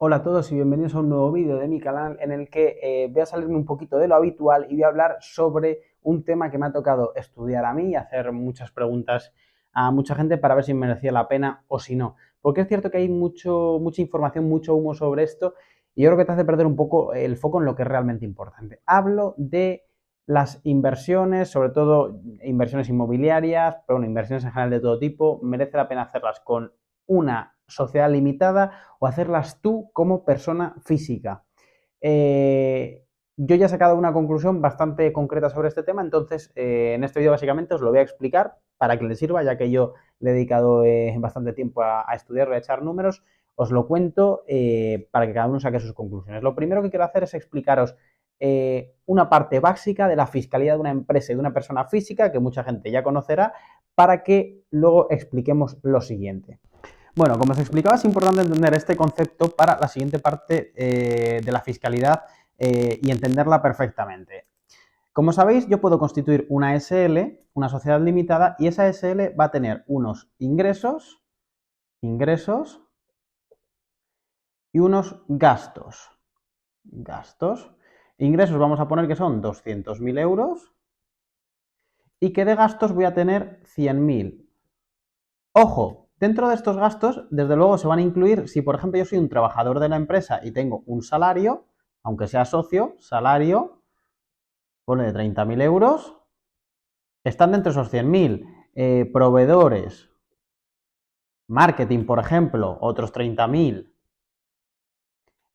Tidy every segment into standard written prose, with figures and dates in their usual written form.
Hola a todos y bienvenidos a un nuevo vídeo de mi canal en el que voy a salirme un poquito de lo habitual y voy a hablar sobre un tema que me ha tocado estudiar a mí y hacer muchas preguntas a mucha gente para ver si merecía la pena o si no. Porque es cierto que hay mucha información, mucho humo sobre esto y yo creo que te hace perder un poco el foco en lo que es realmente importante. Hablo de las inversiones, sobre todo inversiones inmobiliarias, pero bueno, inversiones en general de todo tipo. Merece la pena hacerlas con una sociedad limitada o hacerlas tú como persona física. Yo ya he sacado una conclusión bastante concreta sobre este tema, entonces en este vídeo básicamente os lo voy a explicar para que les sirva, ya que yo le he dedicado bastante tiempo a estudiarlo, a echar números, os lo cuento para que cada uno saque sus conclusiones. Lo primero que quiero hacer es explicaros una parte básica de la fiscalidad de una empresa y de una persona física que mucha gente ya conocerá, para que luego expliquemos lo siguiente. Bueno, como os explicaba, es importante entender este concepto para la siguiente parte de la fiscalidad y entenderla perfectamente. Como sabéis, yo puedo constituir una SL, una sociedad limitada, y esa SL va a tener unos ingresos y unos gastos. Ingresos vamos a poner que son 200.000 euros y que de gastos voy a tener 100.000. Ojo, dentro de estos gastos, desde luego se van a incluir, si por ejemplo yo soy un trabajador de la empresa y tengo un salario, aunque sea socio, salario, pone de 30.000 euros, están dentro de esos 100.000. Proveedores, marketing, por ejemplo, otros 30.000.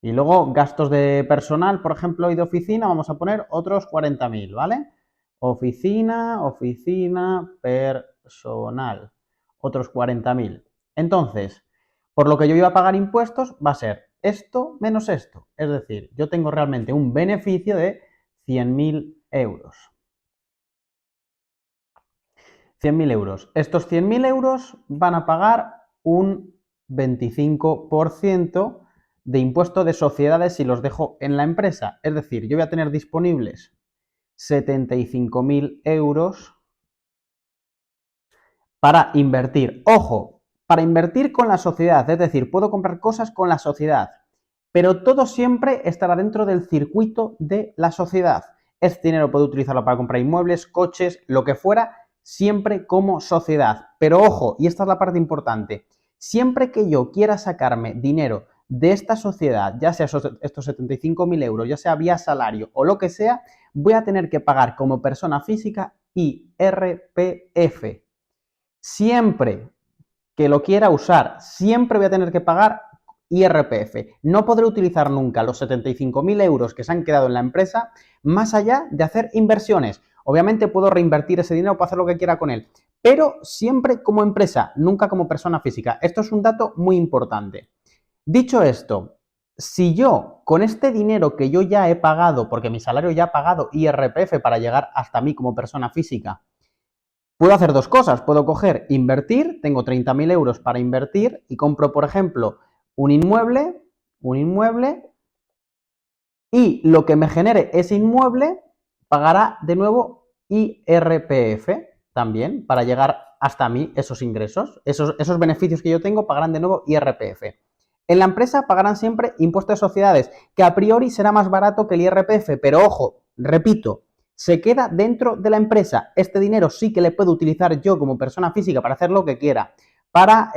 Y luego gastos de personal, por ejemplo, y de oficina, vamos a poner otros 40.000, ¿vale? Oficina, personal, otros 40.000. Entonces, por lo que yo iba a pagar impuestos, va a ser esto menos esto. Es decir, yo tengo realmente un beneficio de 100.000 euros. 100.000 euros. Estos 100.000 euros van a pagar un 25% de impuesto de sociedades si los dejo en la empresa. Es decir, yo voy a tener disponibles 75.000 euros para invertir. Ojo, para invertir con la sociedad, es decir, puedo comprar cosas con la sociedad, pero todo siempre estará dentro del circuito de la sociedad. Este dinero puedo utilizarlo para comprar inmuebles, coches, lo que fuera, siempre como sociedad. Pero ojo, y esta es la parte importante, siempre que yo quiera sacarme dinero de esta sociedad, ya sea estos 75.000 euros, ya sea vía salario o lo que sea, voy a tener que pagar como persona física IRPF. Siempre que lo quiera usar, siempre voy a tener que pagar IRPF. No podré utilizar nunca los 75.000 euros que se han quedado en la empresa más allá de hacer inversiones. Obviamente puedo reinvertir ese dinero, puedo hacer lo que quiera con él, pero siempre como empresa, nunca como persona física. Esto es un dato muy importante. Dicho esto, si yo con este dinero que yo ya he pagado, porque mi salario ya ha pagado IRPF para llegar hasta mí como persona física, puedo hacer dos cosas. Puedo coger, invertir, tengo 30.000 euros para invertir y compro, por ejemplo, un inmueble y lo que me genere ese inmueble pagará de nuevo IRPF también para llegar hasta mí esos ingresos. Esos beneficios que yo tengo pagarán de nuevo IRPF. En la empresa pagarán siempre impuesto de sociedades, que a priori será más barato que el IRPF, pero ojo, repito, se queda dentro de la empresa. Este dinero sí que le puedo utilizar yo como persona física para hacer lo que quiera, para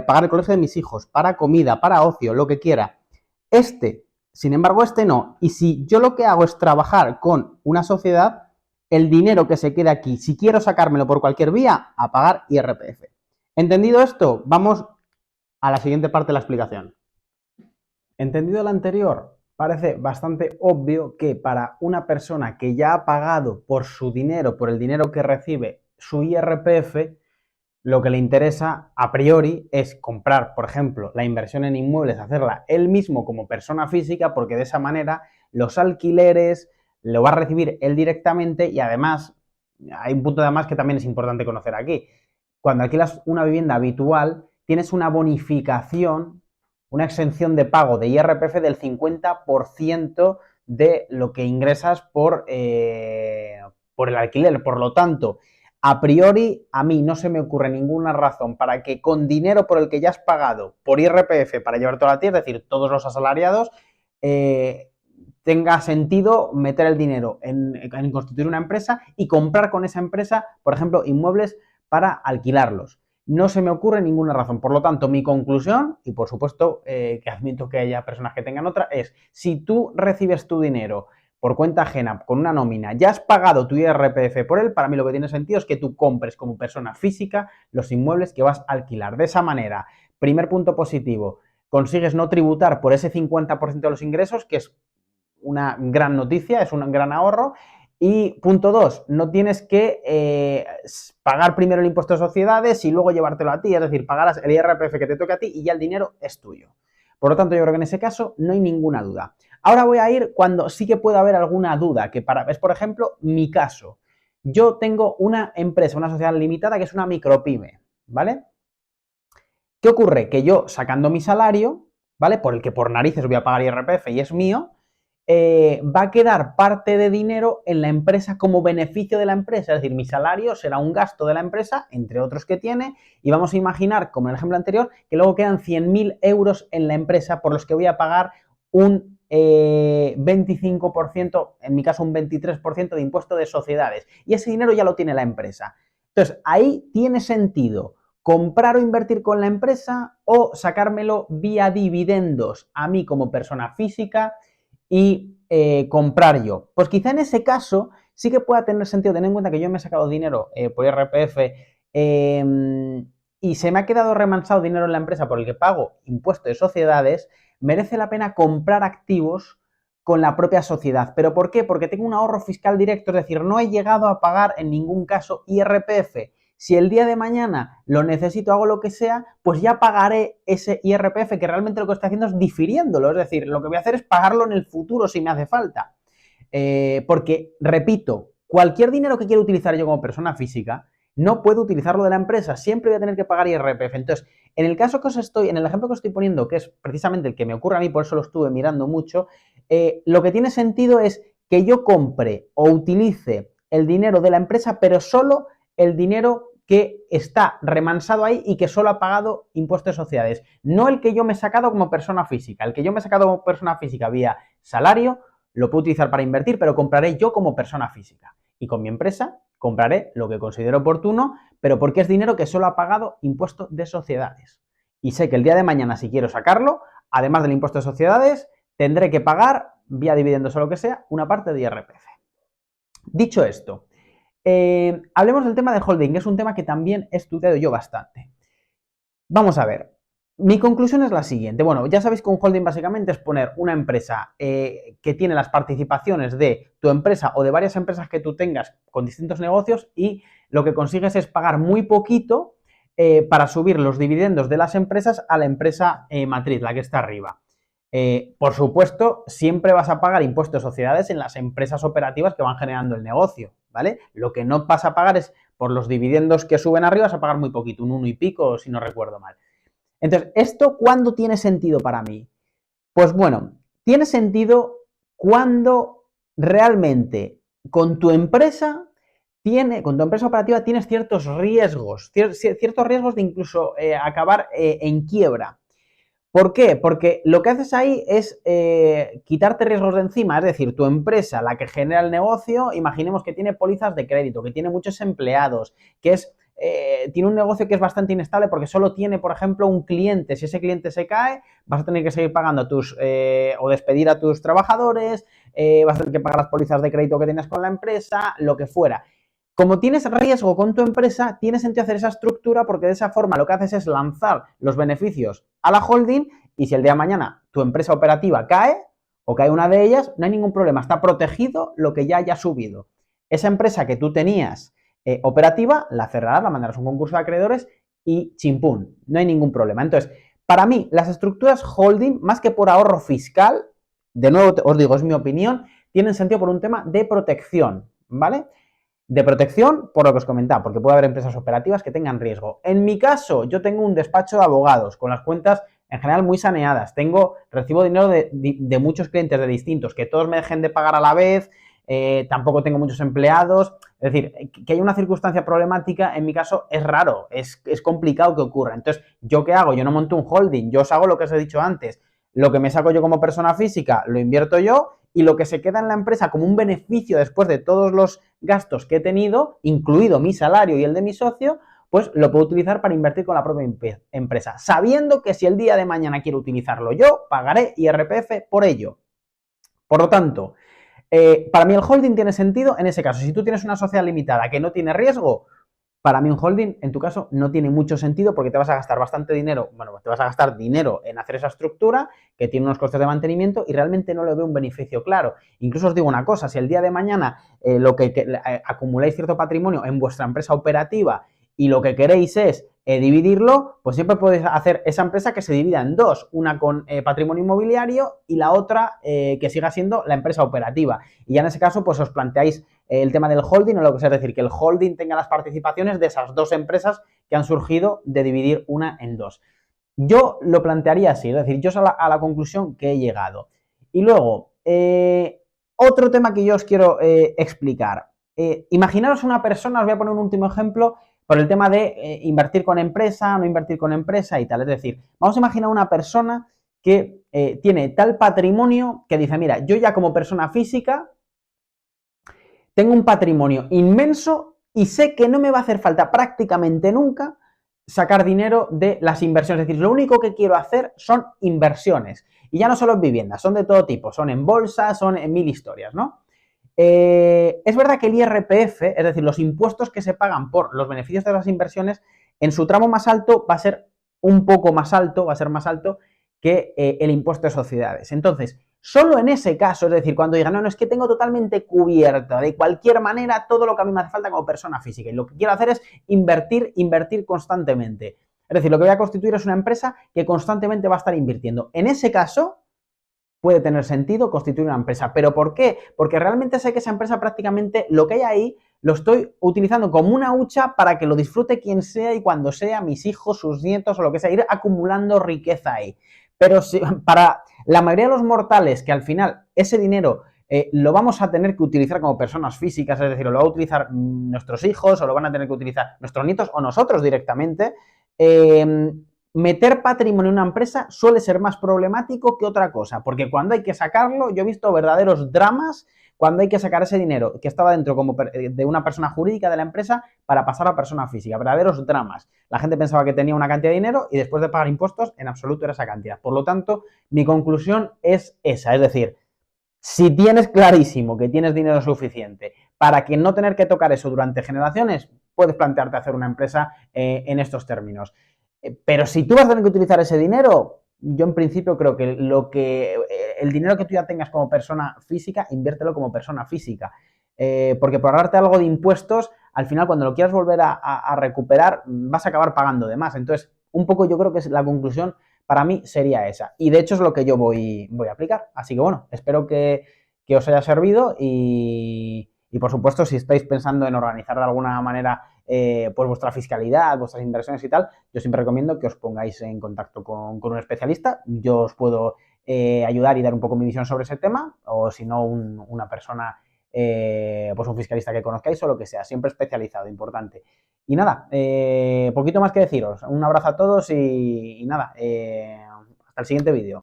pagar el colegio de mis hijos, para comida, para ocio, lo que quiera. Sin embargo, este no. Y si yo lo que hago es trabajar con una sociedad, el dinero que se queda aquí, si quiero sacármelo por cualquier vía, a pagar IRPF. ¿Entendido esto? Vamos a la siguiente parte de la explicación. Entendido lo anterior, parece bastante obvio que para una persona que ya ha pagado por su dinero, por el dinero que recibe, su IRPF, lo que le interesa a priori es comprar, por ejemplo, la inversión en inmuebles, hacerla él mismo como persona física, porque de esa manera los alquileres lo va a recibir él directamente y además hay un punto de más que también es importante conocer aquí. Cuando alquilas una vivienda habitual, tienes una bonificación, una exención de pago de IRPF del 50% de lo que ingresas por el alquiler. Por lo tanto, a priori a mí no se me ocurre ninguna razón para que con dinero por el que ya has pagado por IRPF para llevártelo a ti, es decir, todos los asalariados, tenga sentido meter el dinero en constituir una empresa y comprar con esa empresa, por ejemplo, inmuebles para alquilarlos. No se me ocurre ninguna razón. Por lo tanto, mi conclusión, y por supuesto que admito que haya personas que tengan otra, es si tú recibes tu dinero por cuenta ajena, con una nómina, ya has pagado tu IRPF por él, para mí lo que tiene sentido es que tú compres como persona física los inmuebles que vas a alquilar. De esa manera, primer punto positivo, consigues no tributar por ese 50% de los ingresos, que es una gran noticia, es un gran ahorro. Y punto 2, no tienes que pagar primero el impuesto de sociedades y luego llevártelo a ti, es decir, pagarás el IRPF que te toque a ti y ya el dinero es tuyo. Por lo tanto, yo creo que en ese caso no hay ninguna duda. Ahora voy a ir cuando sí que puede haber alguna duda, que es, por ejemplo, mi caso. Yo tengo una empresa, una sociedad limitada que es una micropyme, ¿vale? ¿Qué ocurre? Que yo, sacando mi salario, ¿vale? Por el que por narices voy a pagar IRPF y es mío, va a quedar parte de dinero en la empresa como beneficio de la empresa, es decir, mi salario será un gasto de la empresa, entre otros que tiene, y vamos a imaginar, como en el ejemplo anterior, que luego quedan 100.000 euros en la empresa por los que voy a pagar un 25%, en mi caso un 23% de impuesto de sociedades, y ese dinero ya lo tiene la empresa. Entonces, ahí tiene sentido comprar o invertir con la empresa o sacármelo vía dividendos a mí como persona física y comprar yo. Pues quizá en ese caso sí que pueda tener sentido, tener en cuenta que yo me he sacado dinero por IRPF y se me ha quedado remansado dinero en la empresa por el que pago impuesto de sociedades, merece la pena comprar activos con la propia sociedad. ¿Pero por qué? Porque tengo un ahorro fiscal directo, es decir, no he llegado a pagar en ningún caso IRPF. Si el día de mañana lo necesito, hago lo que sea, pues ya pagaré ese IRPF, que realmente lo que estoy haciendo es difiriéndolo. Es decir, lo que voy a hacer es pagarlo en el futuro si me hace falta. Porque, repito, cualquier dinero que quiera utilizar yo como persona física, no puedo utilizarlo de la empresa. Siempre voy a tener que pagar IRPF. Entonces, en el caso que en el ejemplo que os estoy poniendo, que es precisamente el que me ocurre a mí, por eso lo estuve mirando mucho, lo que tiene sentido es que yo compre o utilice el dinero de la empresa, pero solo el dinero que está remansado ahí y que solo ha pagado impuestos de sociedades. No el que yo me he sacado como persona física. El que yo me he sacado como persona física vía salario lo puedo utilizar para invertir, pero compraré yo como persona física. Y con mi empresa compraré lo que considero oportuno, pero porque es dinero que solo ha pagado impuestos de sociedades. Y sé que el día de mañana, si quiero sacarlo, además del impuesto de sociedades, tendré que pagar, vía dividendos o lo que sea, una parte de IRPF. Dicho esto, hablemos del tema de holding, que es un tema que también he estudiado yo bastante. Vamos a ver. Mi conclusión es la siguiente. Bueno, ya sabéis que un holding básicamente es poner una empresa que tiene las participaciones de tu empresa o de varias empresas que tú tengas con distintos negocios y lo que consigues es pagar muy poquito para subir los dividendos de las empresas a la empresa matriz, la que está arriba. Por supuesto, siempre vas a pagar impuestos de sociedades en las empresas operativas que van generando el negocio, ¿vale? Lo que no vas a pagar es por los dividendos que suben arriba, vas a pagar muy poquito, un 1 y pico, si no recuerdo mal. Entonces, ¿esto cuándo tiene sentido para mí? Pues bueno, tiene sentido cuando realmente con tu empresa operativa tienes ciertos riesgos de incluso acabar en quiebra. ¿Por qué? Porque lo que haces ahí es quitarte riesgos de encima, es decir, tu empresa, la que genera el negocio, imaginemos que tiene pólizas de crédito, que tiene muchos empleados, que tiene un negocio que es bastante inestable porque solo tiene, por ejemplo, un cliente. Si ese cliente se cae, vas a tener que seguir pagando o despedir a tus trabajadores, vas a tener que pagar las pólizas de crédito que tienes con la empresa, lo que fuera. Como tienes riesgo con tu empresa, tiene sentido hacer esa estructura porque de esa forma lo que haces es lanzar los beneficios a la holding y si el día de mañana tu empresa operativa cae o cae una de ellas, no hay ningún problema, está protegido lo que ya haya subido. Esa empresa que tú tenías operativa, la cerrarás, la mandarás a un concurso de acreedores y chimpún, no hay ningún problema. Entonces, para mí, las estructuras holding, más que por ahorro fiscal, de nuevo os digo, es mi opinión, tienen sentido por un tema de protección, ¿vale? De protección, por lo que os comentaba, porque puede haber empresas operativas que tengan riesgo. En mi caso, yo tengo un despacho de abogados con las cuentas en general muy saneadas. Recibo dinero de muchos clientes de distintos, que todos me dejen de pagar a la vez, tampoco tengo muchos empleados. Es decir, que haya una circunstancia problemática, en mi caso, es raro, es complicado que ocurra. Entonces, ¿yo qué hago? Yo no monto un holding, yo os hago lo que os he dicho antes. Lo que me saco yo como persona física lo invierto yo y lo que se queda en la empresa como un beneficio después de todos los gastos que he tenido, incluido mi salario y el de mi socio, pues lo puedo utilizar para invertir con la propia empresa, sabiendo que si el día de mañana quiero utilizarlo yo, pagaré IRPF por ello. Por lo tanto, para mí el holding tiene sentido en ese caso. Si tú tienes una sociedad limitada que no tiene riesgo, para mí un holding, en tu caso, no tiene mucho sentido porque te vas a gastar bastante dinero, bueno, te vas a gastar dinero en hacer esa estructura que tiene unos costes de mantenimiento y realmente no le veo un beneficio claro. Incluso os digo una cosa, si el día de mañana acumuláis cierto patrimonio en vuestra empresa operativa y lo que queréis es dividirlo, pues siempre podéis hacer esa empresa que se divida en dos, una con patrimonio inmobiliario y la otra que siga siendo la empresa operativa. Y ya en ese caso, pues os planteáis el tema del holding o lo que sea, es decir, que el holding tenga las participaciones de esas dos empresas que han surgido de dividir una en dos. Yo lo plantearía así, es decir, yo a la conclusión que he llegado. Y luego, otro tema que yo os quiero explicar. Imaginaros una persona, os voy a poner un último ejemplo, por el tema de invertir con empresa, no invertir con empresa y tal. Es decir, vamos a imaginar una persona que tiene tal patrimonio que dice, mira, yo ya como persona física tengo un patrimonio inmenso y sé que no me va a hacer falta prácticamente nunca sacar dinero de las inversiones. Es decir, lo único que quiero hacer son inversiones. Y ya no solo en viviendas, son de todo tipo. Son en bolsa, son en mil historias, ¿no? Es verdad que el IRPF, es decir, los impuestos que se pagan por los beneficios de las inversiones, en su tramo más alto va a ser un poco más alto, va a ser más alto que el impuesto de sociedades. Entonces, solo en ese caso, es decir, cuando digan, no, no, es que tengo totalmente cubierto de cualquier manera todo lo que a mí me hace falta como persona física y lo que quiero hacer es invertir constantemente. Es decir, lo que voy a constituir es una empresa que constantemente va a estar invirtiendo. En ese caso, puede tener sentido constituir una empresa. ¿Pero por qué? Porque realmente sé que esa empresa prácticamente lo que hay ahí lo estoy utilizando como una hucha para que lo disfrute quien sea y cuando sea, mis hijos, sus nietos o lo que sea, ir acumulando riqueza ahí. Pero si, para la mayoría de los mortales que al final ese dinero lo vamos a tener que utilizar como personas físicas, es decir, lo va a utilizar nuestros hijos o lo van a tener que utilizar nuestros nietos o nosotros directamente, meter patrimonio en una empresa suele ser más problemático que otra cosa, porque cuando hay que sacarlo, yo he visto verdaderos dramas cuando hay que sacar ese dinero que estaba dentro como de una persona jurídica de la empresa para pasar a persona física, verdaderos dramas. La gente pensaba que tenía una cantidad de dinero y después de pagar impuestos, en absoluto era esa cantidad. Por lo tanto, mi conclusión es esa, es decir, si tienes clarísimo que tienes dinero suficiente para que no tener que tocar eso durante generaciones, puedes plantearte hacer una empresa en estos términos. Pero si tú vas a tener que utilizar ese dinero, yo en principio creo que el dinero que tú ya tengas como persona física, inviértelo como persona física. Porque por ahorrarte algo de impuestos, al final cuando lo quieras volver a recuperar, vas a acabar pagando de más. Entonces, un poco yo creo que la conclusión para mí sería esa. Y de hecho es lo que yo voy a aplicar. Así que bueno, espero que os haya servido y por supuesto si estáis pensando en organizar de alguna manera pues vuestra fiscalidad, vuestras inversiones y tal, yo siempre recomiendo que os pongáis en contacto con un especialista. Yo os puedo ayudar y dar un poco mi visión sobre ese tema, o si no, una persona, pues un fiscalista que conozcáis o lo que sea, siempre especializado, importante. Y nada, poquito más que deciros. Un abrazo a todos y nada, hasta el siguiente vídeo.